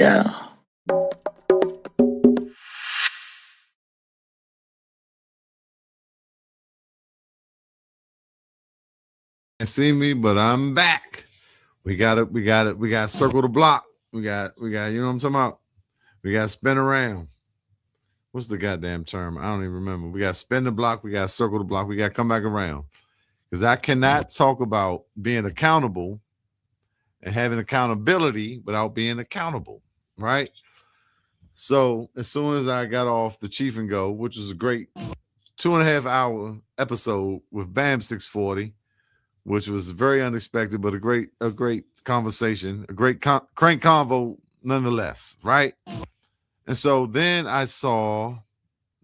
go. Can't see me, but I'm back. We got it. We got it. We got circle the block. We got. You know what I'm talking about? We got spin around. What's the goddamn term? I don't even remember. We got spin the block. We got circle the block. We got come back around because I cannot talk about being accountable and having accountability without being accountable, right? So as soon as I got off the Cheef and Go, which was a great 2.5 hour episode with Bam 640, which was very unexpected, but a great conversation, a great crank convo nonetheless, right? And so then I saw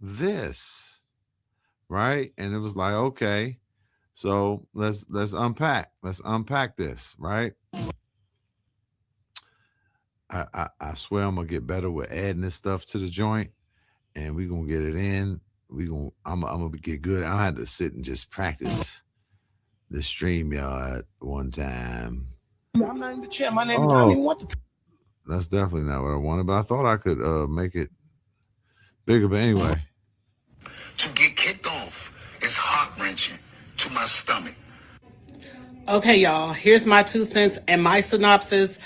this, right? And it was like, okay, so let's unpack. Let's unpack this, right? I swear I'm gonna get better with adding this stuff to the joint, and we're gonna get it in. I'm gonna get good. I had to sit and just practice the StreamYard one time. I'm not in the chair. My name. I don't even want the. That's definitely not what I wanted, but I thought I could make it bigger. But anyway, To get kicked off is heart wrenching to my stomach. Okay, y'all, here's my 2 cents and my synopsis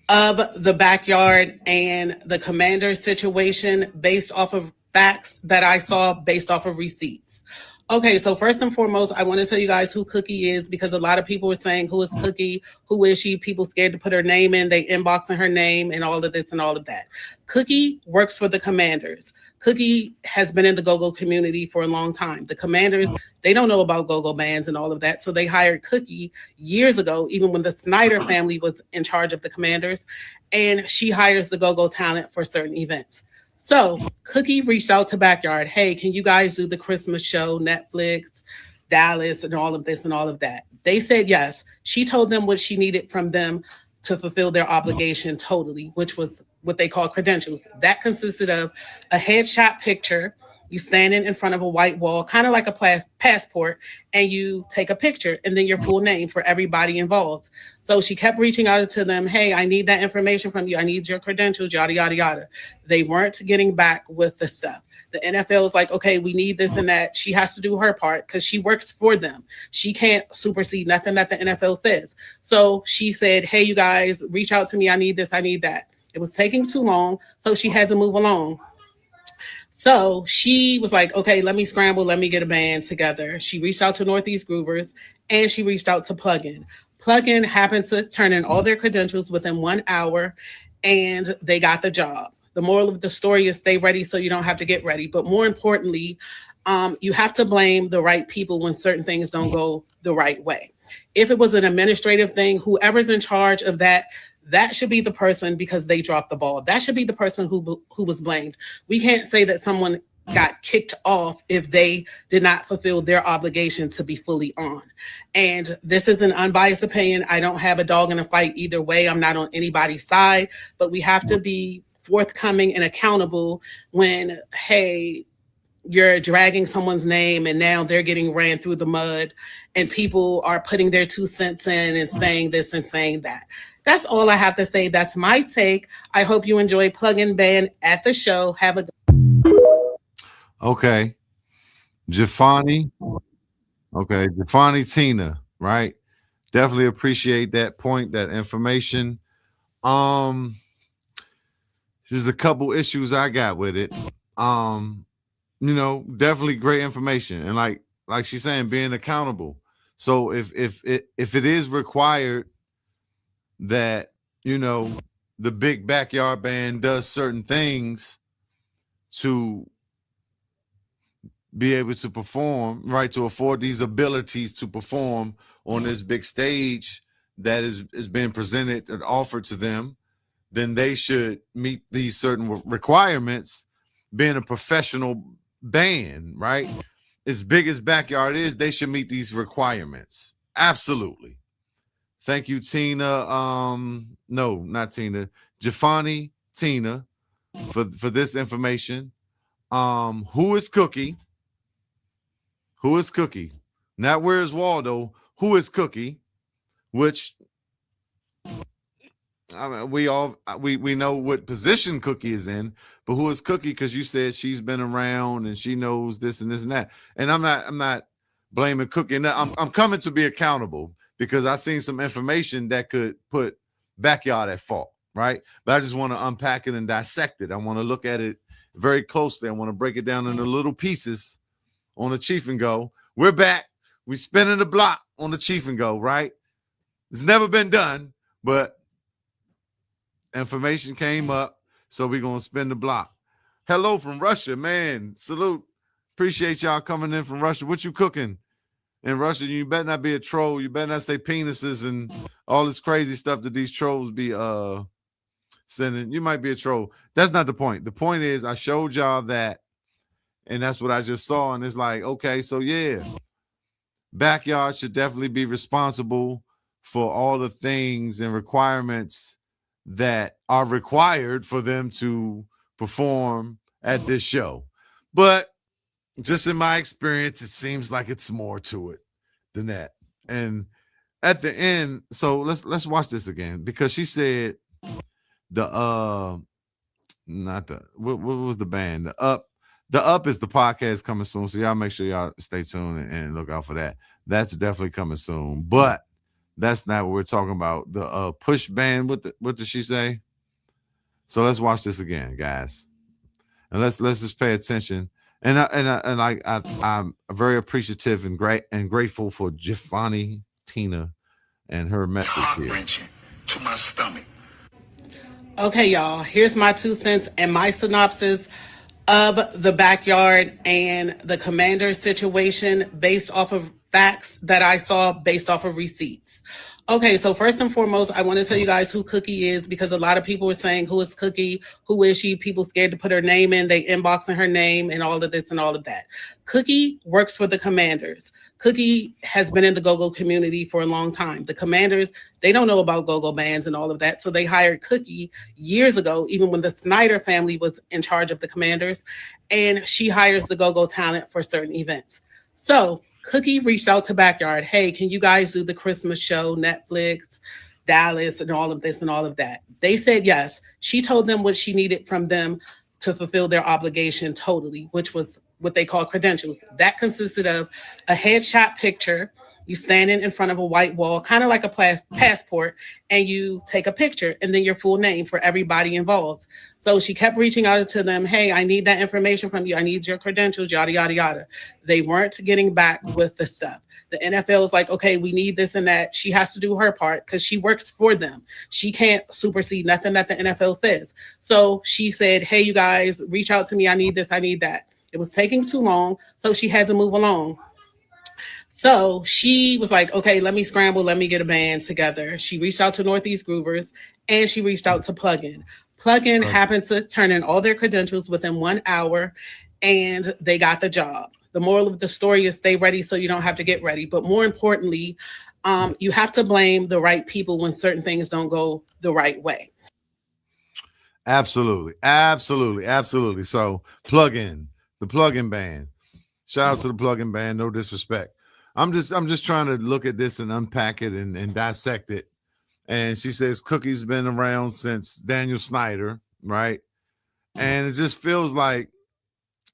of the backyard and the commander situation based off of facts that I saw based off of receipts. Okay, so first and foremost, I want to tell you guys who Cookie is because a lot of people were saying, who is Cookie? Who is she? People scared to put her name in. They inboxing her name and all of this and all of that. Cookie works for the Commanders. Cookie has been in the go-go community for a long time. The Commanders, they don't know about go-go bands and all of that. So they hired Cookie years ago, even when the Snyder family was in charge of the Commanders. And she hires the go-go talent for certain events. So Cookie reached out to Backyard. Hey, can you guys do the Christmas show, Netflix, Dallas, and all of this and all of that? They said yes. She told them what she needed from them to fulfill their obligation totally, which was what they call credentials. That consisted of a headshot picture, you standing in front of a white wall, kind of like a passport, and you take a picture and then your full name for everybody involved. So she kept reaching out to them. Hey, I need that information from you. I need your credentials, yada, yada, yada. They weren't getting back with the stuff. The NFL is like, okay, we need this and that. She has to do her part because she works for them. She can't supersede nothing that the NFL says. So she said, hey, you guys, reach out to me. I need this. I need that. It was taking too long. So she had to move along. So she was like, okay, let me scramble. Let me get a band together. She reached out to Northeast Groovers and she reached out to Plugin. Plugin happened to turn in all their credentials within 1 hour and they got the job. The moral of the story is stay ready so you don't have to get ready. But more importantly, you have to blame the right people when certain things don't go the right way. If it was an administrative thing, whoever's in charge of that, that should be the person because they dropped the ball. That should be the person who was blamed. We can't say that someone got kicked off if they did not fulfill their obligation to be fully on. And this is an unbiased opinion. I don't have a dog in a fight either way. I'm not on anybody's side, but we have to be forthcoming and accountable when, hey, you're dragging someone's name and now they're getting ran through the mud and people are putting their 2 cents in and saying this and saying that. That's all I have to say. That's my take. I hope you enjoy Plug-in Band at the show. Have a okay, Jafani. Okay, Jafani Tina, right? Definitely appreciate that point, that information. There's a couple issues I got with it. Definitely great information. And like she's saying, being accountable. So if it is required that, the big backyard band does certain things to be able to perform, right, to afford these abilities to perform on this big stage that is being presented and offered to them, then they should meet these certain requirements. Being a professional band, right, as big as Backyard is, they should meet these requirements. Absolutely. Thank you, Tina. No, not Tina. Jafani Tina for this information. Who is Cookie? Who is Cookie? Not where is Waldo? Who is Cookie? Which I mean, we know what position Cookie is in, but who is Cookie? Because you said she's been around and she knows this and this and that. And I'm not blaming Cookie. And I'm coming to be accountable because I seen some information that could put Backyard at fault, right? But I just want to unpack it and dissect it. I want to look at it very closely. I want to break it down into little pieces on the Cheef and Go. We're back. We spinning the block on the Cheef and Go, right? It's never been done, but information came up, so we're gonna spin the block. Hello from Russia, man. Salute. Appreciate y'all coming in from Russia. What you cooking in Russia? You better not be a troll. You better not say penises and all this crazy stuff that these trolls be sending. You might be a troll. That's not the point. The point is I showed y'all that, and that's what I just saw. And it's like, okay, so yeah, Backyard should definitely be responsible for all the things and requirements that are required for them to perform at this show. But just in my experience, it seems like it's more to it than that. And at the end, so let's watch this again, because she said the not the what was the band? The Up is the podcast coming soon. So y'all make sure y'all stay tuned and look out for that. That's definitely coming soon. But that's not what we're talking about. The Push band. What did she say? So let's watch this again, guys, and let's just pay attention. And I'm very appreciative and grateful for Giovanni Tina and her It's message heart here. wrenching to my stomach. Okay, y'all, here's my 2 cents and my synopsis of the Backyard and the Commander situation based off of facts that I saw, based off of receipts. Okay, so first and foremost, I want to tell you guys who Cookie is, because a lot of people were saying, who is Cookie? Who is she? People scared to put her name in. They inboxing her name and all of this and all of that. Cookie works for the Commanders. Cookie has been in the go-go community for a long time. The Commanders, they don't know about go-go bands and all of that, so they hired Cookie years ago, even when the Snyder family was in charge of the Commanders, and she hires the go-go talent for certain events. So Cookie reached out to Backyard. Hey, can you guys do the Christmas show, Netflix, Dallas, and all of this and all of that? They said yes. She told them what she needed from them to fulfill their obligation totally, which was what they call credentials. That consisted of a headshot picture. You standing in front of a white wall, kind of like a passport, and you take a picture and then your full name for everybody involved. So she kept reaching out to them. Hey, I need that information from you. I need your credentials, yada, yada, yada. They weren't getting back with the stuff. The NFL is like, okay, we need this and that. She has to do her part because she works for them. She can't supersede nothing that the NFL says. So she said, hey, you guys, reach out to me. I need this. I need that. It was taking too long, so she had to move along. So she was like, okay, let me scramble. Let me get a band together. She reached out to Northeast Groovers and she reached out to Plugin. Plugin happened to turn in all their credentials within 1 hour and they got the job. The moral of the story is stay ready so you don't have to get ready. But more importantly, you have to blame the right people when certain things don't go the right way. Absolutely. So Plugin, the Plugin band. Shout out to the Plugin band. No disrespect. I'm just trying to look at this and unpack it and dissect it. And she says Cookie's been around since Daniel Snyder, right? And it just feels like,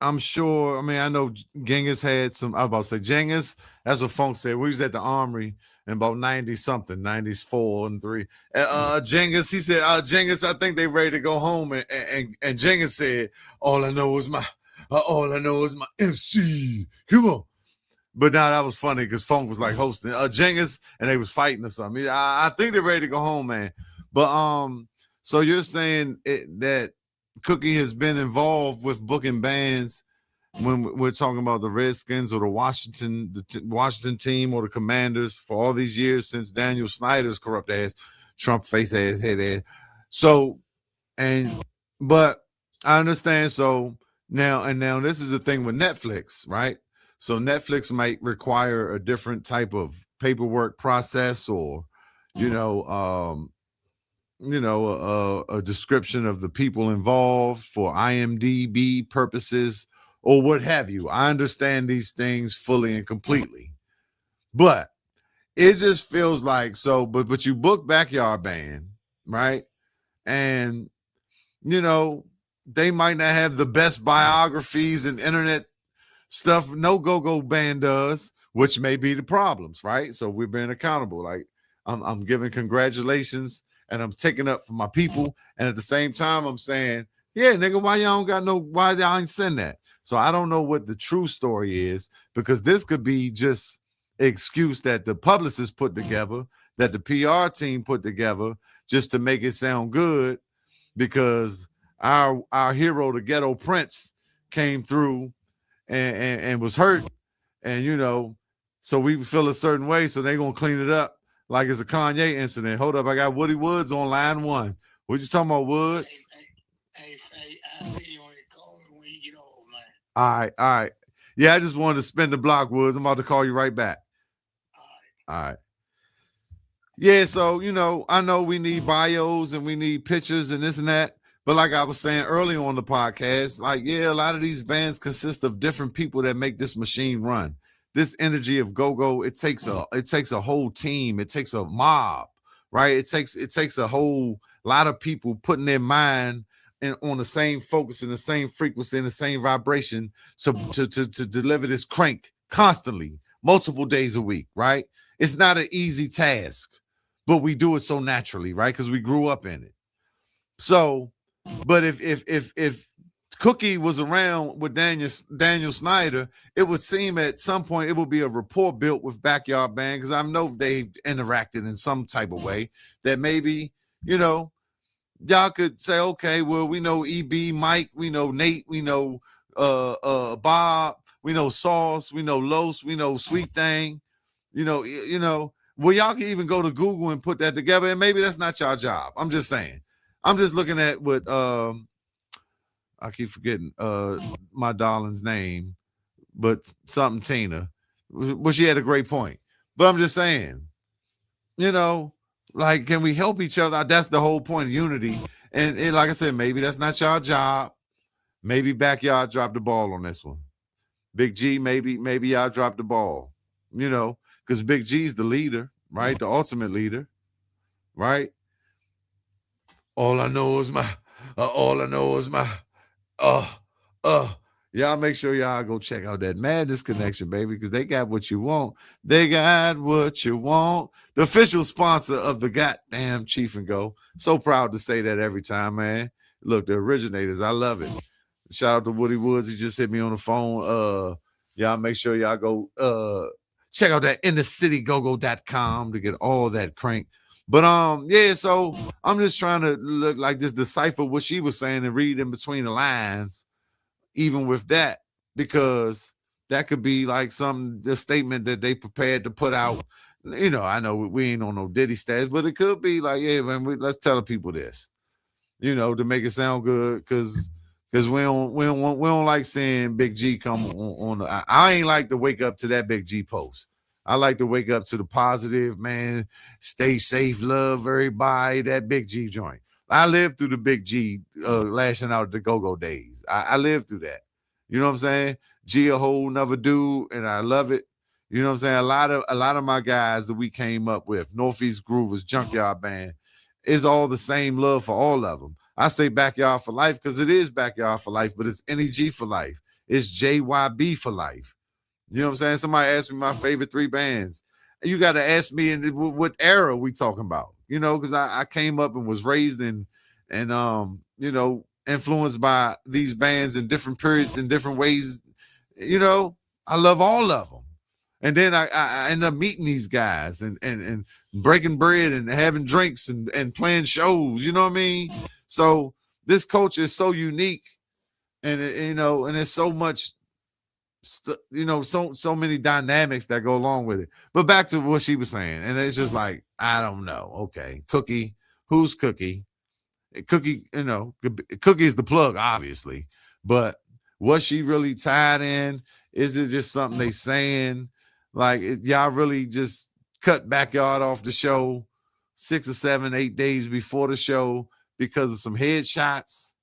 I'm sure, I mean, I know Genghis had some, I was about to say Genghis, that's what Funk said. We was at the Armory in about 90 something, 94 and 3. Genghis, he said, Genghis, I think they ready to go home. And Genghis said, all I know is my MC. Come on. But now that was funny because Funk was like hosting Genghis and they was fighting or something. I think they're ready to go home, man. But so you're saying that Cookie has been involved with booking bands when we're talking about the Redskins or the Washington team or the Commanders for all these years since Daniel Snyder's corrupt ass, Trump face ass, head ass. So, but I understand. So now this is the thing with Netflix, right? So Netflix might require a different type of paperwork process, or a description of the people involved for IMDb purposes or what have you. I understand these things fully and completely, but it just feels like but you book Backyard Band, right? And they might not have the best biographies and internet stuff no go-go band does, which may be the problems, right? So we're being accountable. Like I'm giving congratulations and I'm taking up for my people. And at the same time, I'm saying, yeah, nigga, why y'all ain't send that? So I don't know what the true story is, because this could be just an excuse that the publicist put together, that the PR team put together just to make it sound good, because our hero, the ghetto prince, came through and was hurt, and so we feel a certain way, so they're gonna clean it up like it's a Kanye incident. Hold up, I got Woody Woods on line one. What you talking about, Woods? Hey, I'll see you on your call when you get old, man. All right. Yeah, I just wanted to spin the block, Woods. I'm about to call you right back. All right. Yeah, so I know we need bios and we need pictures and this and that. But like I was saying earlier on the podcast, like, yeah, a lot of these bands consist of different people that make this machine run. This energy of go-go, it takes a whole team, it takes a mob, right? It takes a whole lot of people putting their mind on the same focus and the same frequency and the same vibration to deliver this crank constantly, multiple days a week, right? It's not an easy task, but we do it so naturally, right? Because we grew up in it. So, but if Cookie was around with Daniel Snyder, it would seem at some point it would be a rapport built with Backyard Band, because I know they've interacted in some type of way that maybe, y'all could say, okay, well, we know EB, Mike, we know Nate, we know Bob, we know Sauce, we know Los, we know Sweet Thing, well, y'all can even go to Google and put that together, and maybe that's not y'all job. I'm just saying. I'm just looking at what I keep forgetting my darling's name, but something Tina. Well, she had a great point. But I'm just saying, like, can we help each other? That's the whole point of unity. And like I said, maybe that's not y'all job. Maybe Backyard dropped the ball on this one. Big G, maybe y'all dropped the ball, because Big G's the leader, right? The ultimate leader, right? All I know is my y'all make sure y'all go check out that Madness Connection, baby, because they got what you want. They got what you want. The official sponsor of the goddamn Cheef and Go. So proud to say that every time, man. Look, the originators, I love it. Shout out to Woody Woods. He just hit me on the phone. Y'all make sure y'all go check out that inthecitygogo.com to get all that crank. But yeah, so I'm just trying to look like just decipher what she was saying and read in between the lines, even with that, because that could be like the statement that they prepared to put out. I know we ain't on no Diddy stats, but it could be like, yeah, man, let's tell the people this, to make it sound good, because we don't like seeing Big G come on I ain't like to wake up to that Big G post. I like to wake up to the positive, man. Stay safe, love everybody. That Big G joint. I lived through the Big G lashing out the go-go days. I lived through that. You know what I'm saying? G a whole nother dude, and I love it. You know what I'm saying? A lot of my guys that we came up with, Northeast Groovers, Junkyard Band, is all the same love for all of them. I say Backyard for life because it is Backyard for life, but it's NEG for life. It's JYB for life. You know what I'm saying? Somebody asked me my favorite 3 bands. You got to ask me what era we talking about, because I came up and was raised and influenced by these bands in different periods in different ways. I love all of them. And then I end up meeting these guys and breaking bread and having drinks and playing shows, you know what I mean? So this culture is so unique, and and there's so much so many dynamics that go along with it. But back to what she was saying, and it's just like, I don't know. Okay, Cookie, who's Cookie? Cookie, Cookie is the plug, obviously, but was she really tied in? Is it just something they saying? Like, y'all really just cut Backyard off the show 6 or 7, 8 days before the show because of some headshots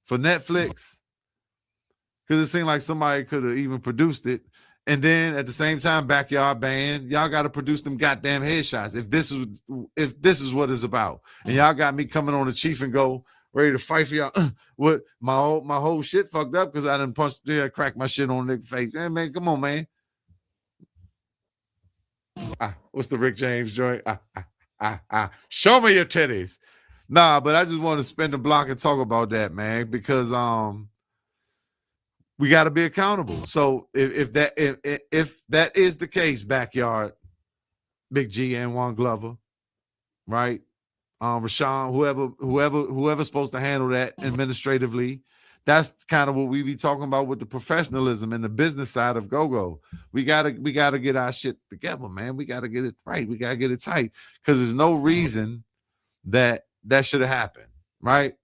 for Netflix? Because it seemed like somebody could have even produced it And then at the same time, backyard band, y'all got to produce them goddamn headshots. If this is what it's about, and y'all got me coming on the Cheef and go ready to fight for y'all. What my whole shit fucked up because I done punched, cracked my shit on the face. Man, come on, man. What's the Rick James joint? Show me your titties. Nah, but I just want to spin the block and talk about that, man, because we got to be accountable. So if that is the case, backyard, Big G and Juan Glover, right? Rashawn, whoever's supposed to handle that administratively, that's kind of what we be talking about with the professionalism and the business side of go-go. We gotta get our shit together, man. We gotta get it right. We gotta get it tight because there's no reason that should have happened, right?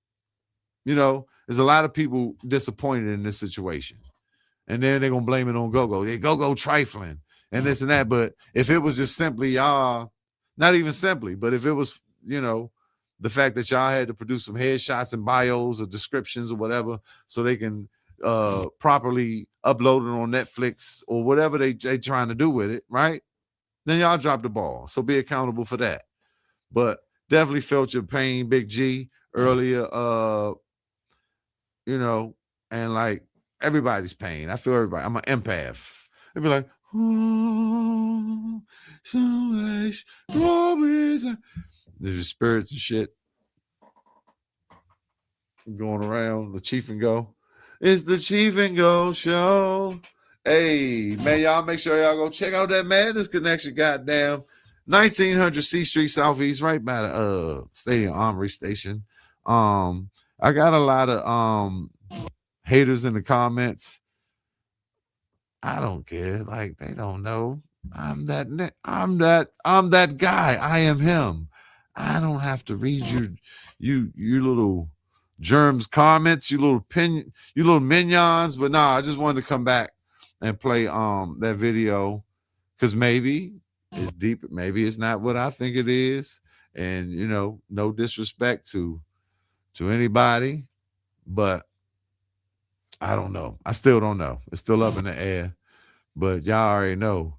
There's a lot of people disappointed in this situation. And then they're going to blame it on go-go. They go-go trifling and this and that. But if it was just simply y'all, not even simply, but if it was, the fact that y'all had to produce some headshots and bios or descriptions or whatever so they can properly upload it on Netflix or whatever they trying to do with it, right? Then y'all drop the ball. So be accountable for that. But definitely felt your pain, Big G, earlier, and like everybody's pain. I feel everybody. I'm an empath. They'd be like, oh, so much glories. There's spirits and shit going around. The Cheef and Go. It's the Cheef and Go show. Hey, man, y'all make sure y'all go check out that Madness Connection, goddamn. 1900 C Street Southeast, right by the Stadium Armory Station. I got a lot of haters in the comments. I don't care. Like, they don't know. I'm that guy. I am him. I don't have to read you little germs comments, you little minions. But nah, I just wanted to come back and play that video because maybe it's deep, maybe it's not what I think it is. And no disrespect to anybody, but I don't know. I still don't know. It's still up in the air. But y'all already know.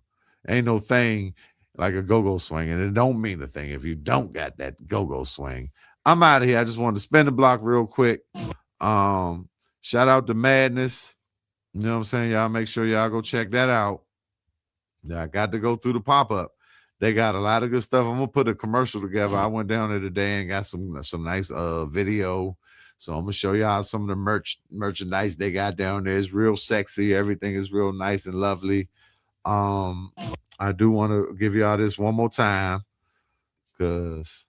Ain't no thing like a go-go swing. And it don't mean a thing if you don't got that go-go swing. I'm out of here. I just wanted to spin the block real quick. Shout out to Madness. You know what I'm saying? Y'all make sure y'all go check that out. Yeah, I got to go through the pop-up. They got a lot of good stuff. I'm gonna put a commercial together. I went down there today and got some nice video. So I'm gonna show y'all some of the merchandise they got down there. It's real sexy. Everything is real nice and lovely. I do want to give y'all this one more time because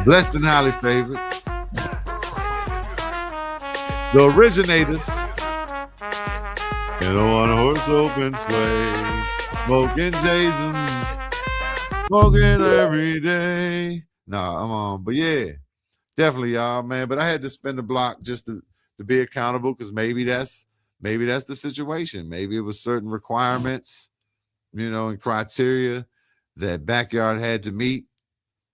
blessed and highly favored. The originators. And on a horse open sleigh, smoking Jays and smoking every day. Nah, I'm on. But yeah, definitely, y'all, man. But I had to spin the block just to be accountable because maybe that's the situation. Maybe it was certain requirements, and criteria that Backyard had to meet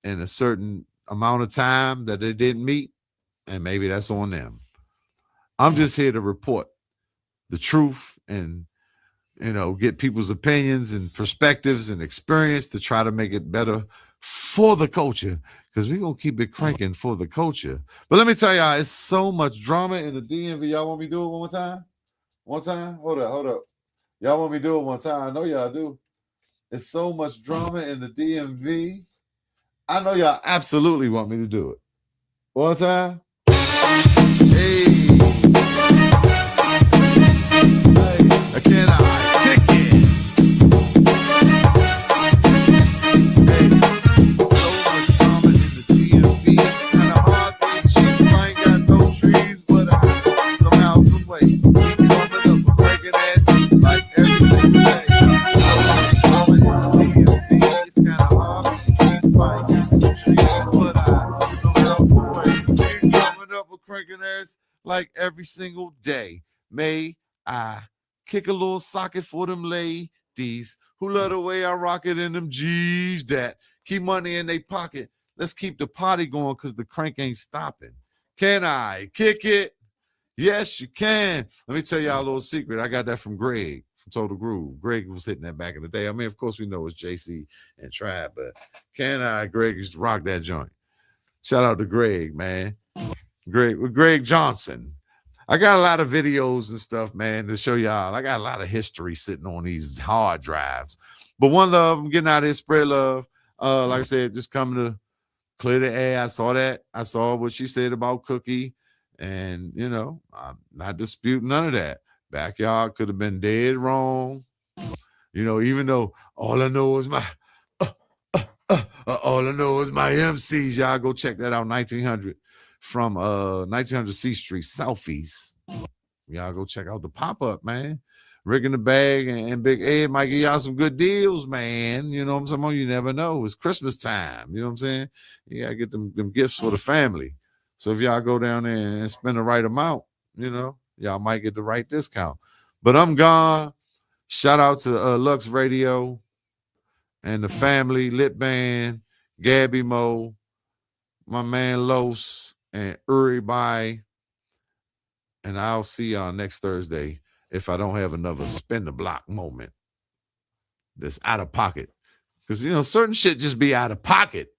in a certain amount of time that they didn't meet. And maybe that's on them. I'm just here to report the truth and get people's opinions and perspectives and experience to try to make it better for the culture because we're gonna keep it cranking for the culture. But let me tell y'all, it's so much drama in the DMV. Y'all want me to do it one more time? Hold up. Y'all want me to do it one time? I know y'all do. It's so much drama in the DMV. I know y'all absolutely want me to do it. One time. Hey. Can I kick it? Hey, so much drama in the DMV. It's kind of hard being cheap. I ain't got no trees, but I somehow, some way keep coming up with breaking ass like every single day. So much drama in the DMV. It's kind of hard being cheap. I ain't got no trees, but I somehow, some way keep coming up with cranking ass like every single day. May I kick a little socket for them ladies who love the way I rock it in them G's that keep money in their pocket. Let's keep the party going because the crank ain't stopping. Can I kick it? Yes, you can. Let me tell y'all a little secret. I got that from Greg from Total Groove. Greg was hitting that back in the day. I mean, of course, we know it's JC and Tribe, but Greg used to rock that joint. Shout out to Greg, man. Greg Johnson. I got a lot of videos and stuff, man, to show y'all. I got a lot of history sitting on these hard drives. But one love, I'm getting out of here, spread love. Like I said, just coming to clear the air. I saw that. I saw what she said about Cookie. And, you know, I'm not disputing none of that. Backyard could have been dead wrong. You know, even though all I know is my MCs. Y'all go check that out, 1900 from 1900 C Street, Southeast. Y'all go check out the pop-up, man. Rick in the Bag and Big Ed might give y'all some good deals, man. You know what I'm saying? You never know. It's Christmas time. You know what I'm saying? You got to get them gifts for the family. So if y'all go down there and spend the right amount, you know, y'all might get the right discount. But I'm gone. Shout out to Lux Radio and the family, Lit Band, Gabby Mo, my man Los, and everybody. And I'll see y'all next Thursday if I don't have another spin the block moment that's out of pocket. Because, you know, certain shit just be out of pocket.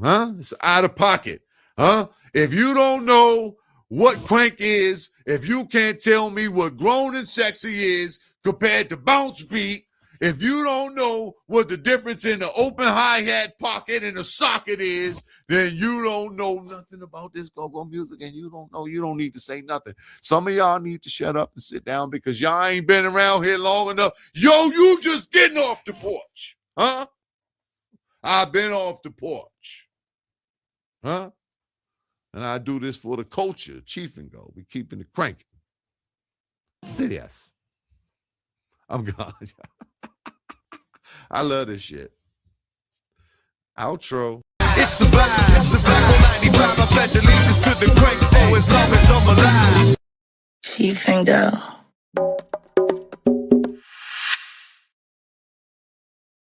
Huh? It's out of pocket. Huh? If you don't know what crank is, if you can't tell me what grown and sexy is compared to bounce beat, if you don't know what the difference in the open hi-hat pocket and the socket is, then you don't know nothing about this go-go music, and you don't need to say nothing. Some of y'all need to shut up and sit down because y'all ain't been around here long enough. Yo, you just getting off the porch. Huh? I've been off the porch. Huh? And I do this for the culture, Cheef and Go. We keeping it cranking. Say yes. I'm gone. I love this shit. Outro. It's a vibe. It's a vibe. 95. I pledge allegiance to the crank. Oh, as long as I'm alive. Cheef and Go.